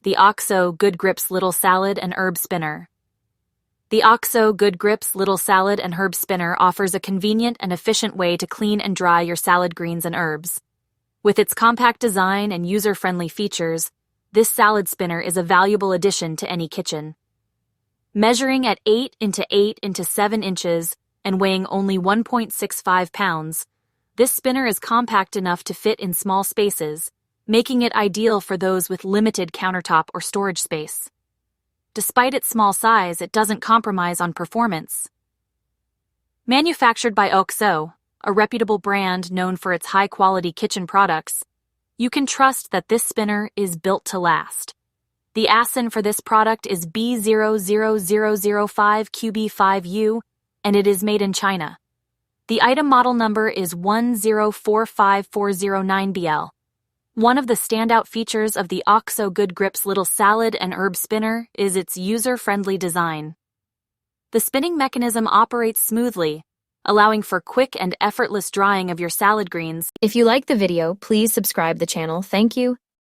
the OXO Good Grips Little Salad and Herb Spinner. The OXO Good Grips Little Salad and Herb Spinner offers a convenient and efficient way to clean and dry your salad greens and herbs. With its compact design and user-friendly features, this salad spinner is a valuable addition to any kitchen. Measuring at 8 into 8 into 7 inches and weighing only 1.65 pounds, this spinner is compact enough to fit in small spaces, making it ideal for those with limited countertop or storage space. Despite its small size, it doesn't compromise on performance. Manufactured by OXO, a reputable brand known for its high-quality kitchen products, you can trust that this spinner is built to last. The ASIN for this product is B00005QB5U, and it is made in China. The item model number is 1045409BL. One of the standout features of the OXO Good Grips Little Salad and Herb Spinner is its user-friendly design. The spinning mechanism operates smoothly, allowing for quick and effortless drying of your salad greens. If you like the video, please subscribe the channel. Thank you.